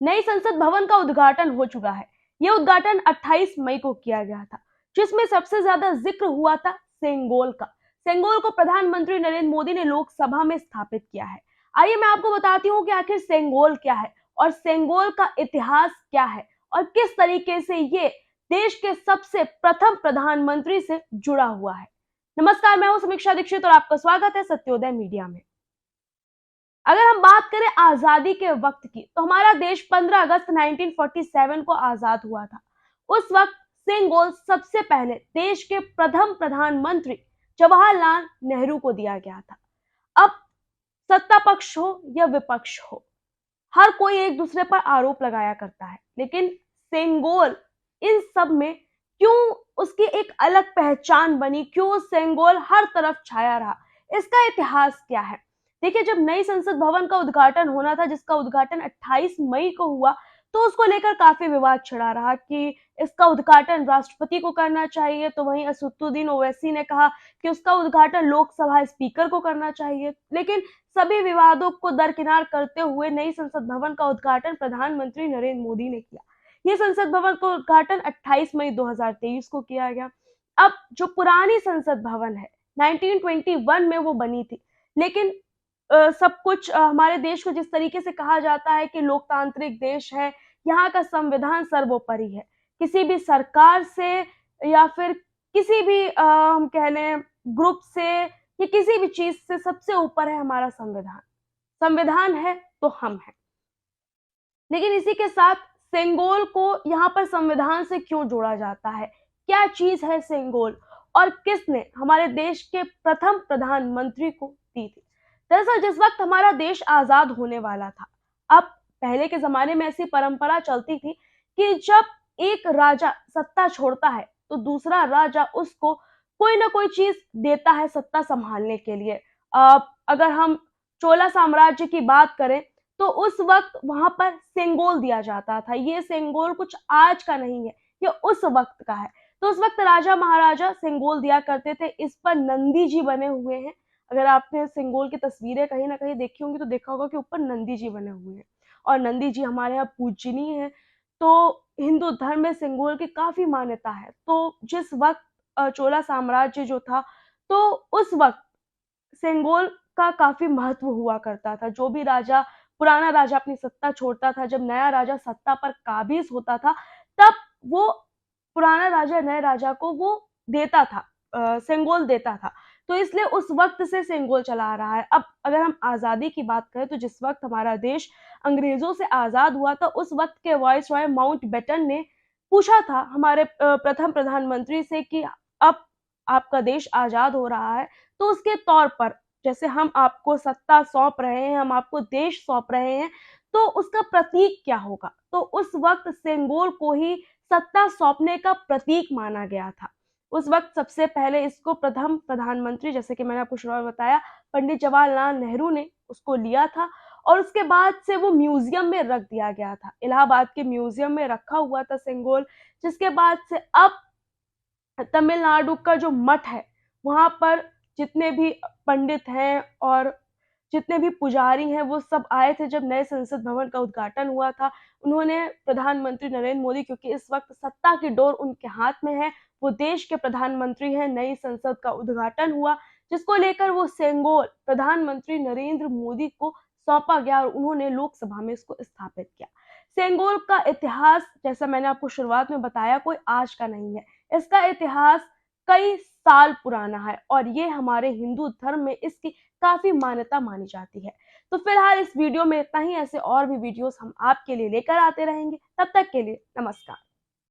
नई संसद भवन का उद्घाटन हो चुका है। यह उद्घाटन 28 मई को किया गया था, जिसमें सबसे ज्यादा जिक्र हुआ था सेंगोल का। सेंगोल को प्रधानमंत्री नरेंद्र मोदी ने लोकसभा में स्थापित किया है। आइए मैं आपको बताती हूँ कि आखिर सेंगोल क्या है और सेंगोल का इतिहास क्या है और किस तरीके से ये देश के सबसे प्रथम प्रधानमंत्री से जुड़ा हुआ है। नमस्कार, मैं हूं समीक्षा दीक्षित और आपका स्वागत है सत्योदय मीडिया में। अगर हम बात करें आजादी के वक्त की, तो हमारा देश 15 अगस्त 1947 को आजाद हुआ था। उस वक्त सेंगोल सबसे पहले देश के प्रथम प्रधानमंत्री जवाहरलाल नेहरू को दिया गया था। अब सत्ता पक्ष हो या विपक्ष हो, हर कोई एक दूसरे पर आरोप लगाया करता है, लेकिन सेंगोल इन सब में क्यों उसकी एक अलग पहचान बनी, क्यों सेंगोल हर तरफ छाया रहा, इसका इतिहास क्या है। देखिए, जब नई संसद भवन का उद्घाटन होना था, जिसका उद्घाटन 28 मई को हुआ, तो उसको लेकर काफी विवाद छिड़ा रहा कि इसका उद्घाटन राष्ट्रपति को करना चाहिए, तो वहीं असदुद्दीन ओवैसी ने कहा कि उसका उद्घाटन लोकसभा स्पीकर को करना चाहिए। लेकिन सभी विवादों को दरकिनार करते हुए नई संसद भवन का उद्घाटन प्रधानमंत्री नरेंद्र मोदी ने किया। ये संसद भवन का उद्घाटन 28 मई 2023 को किया गया। अब जो पुरानी संसद भवन है, 1921 में वो बनी थी, लेकिन सब कुछ हमारे देश को जिस तरीके से कहा जाता है कि लोकतांत्रिक देश है, यहाँ का संविधान सर्वोपरि है। किसी भी सरकार से या फिर किसी भी हम कह लें ग्रुप से या किसी भी चीज से सबसे ऊपर है हमारा संविधान। संविधान है तो हम हैं। लेकिन इसी के साथ सेंगोल को यहाँ पर संविधान से क्यों जोड़ा जाता है, क्या चीज है सेंगोल और किसने हमारे देश के प्रथम प्रधानमंत्री को दी थी। दरअसल जिस वक्त हमारा देश आजाद होने वाला था, अब पहले के जमाने में ऐसी परंपरा चलती थी कि जब एक राजा सत्ता छोड़ता है तो दूसरा राजा उसको कोई ना कोई चीज देता है सत्ता संभालने के लिए। अगर हम चोला साम्राज्य की बात करें तो उस वक्त वहां पर सेंगोल दिया जाता था। ये सेंगोल कुछ आज का नहीं है, ये उस वक्त का है। तो उस वक्त राजा महाराजा सेंगोल दिया करते थे। इस पर नंदी जी बने हुए हैं। अगर आपने सेंगोल की तस्वीरें कहीं ना कहीं देखी होंगी तो देखा होगा कि ऊपर नंदी जी बने हुए हैं और नंदी जी हमारे यहाँ पूजनीय है। तो हिंदू धर्म में सेंगोल की काफी मान्यता है। तो जिस वक्त चोला साम्राज्य जो था, तो उस वक्त सेंगोल का काफी महत्व हुआ करता था। जो भी राजा, पुराना राजा अपनी सत्ता छोड़ता था, जब नया राजा सत्ता पर काबिज होता था, तब वो पुराना राजा नए राजा को वो देता था, सेंगोल देता था। तो इसलिए उस वक्त से सेंगोल चला आ रहा है। अब अगर हम आजादी की बात करें तो जिस वक्त हमारा देश अंग्रेजों से आजाद हुआ था, उस वक्त के वाइस रॉय माउंटबेटन ने पूछा था हमारे प्रथम प्रधानमंत्री से कि अब आपका देश आजाद हो रहा है, तो उसके तौर पर जैसे हम आपको सत्ता सौंप रहे हैं, हम आपको देश सौंप रहे हैं, तो उसका प्रतीक क्या होगा। तो उस वक्त सेंगोल को ही सत्ता सौंपने का प्रतीक माना गया था। उस वक्त सबसे पहले इसको प्रथम प्रधानमंत्री, जैसे कि मैंने आपको शुरू में बताया, पंडित जवाहरलाल नेहरू ने उसको लिया था और उसके बाद से वो म्यूजियम में रख दिया गया था। इलाहाबाद के म्यूजियम में रखा हुआ था सेंगोल, जिसके बाद से अब तमिलनाडु का जो मठ है, वहां पर जितने भी पंडित हैं और जितने भी पुजारी हैं, वो सब आए थे जब नए संसद भवन का उद्घाटन हुआ था। उन्होंने प्रधानमंत्री नरेंद्र मोदी, क्योंकि इस वक्त सत्ता की डोर उनके हाथ में है, वो देश के प्रधानमंत्री हैं, नई संसद का उद्घाटन हुआ, जिसको लेकर वो सेंगोल प्रधानमंत्री नरेंद्र मोदी को सौंपा गया और उन्होंने लोकसभा में इसको स्थापित किया। सेंगोल का इतिहास, जैसा मैंने आपको शुरुआत में बताया, कोई आज का नहीं है। इसका इतिहास कई साल पुराना है और ये हमारे हिंदू धर्म में इसकी काफी मान्यता मानी जाती है। तो फिलहाल इस वीडियो में इतना ही। ऐसे और भी वीडियोस हम आपके लिए लेकर आते रहेंगे। तब तक के लिए नमस्कार।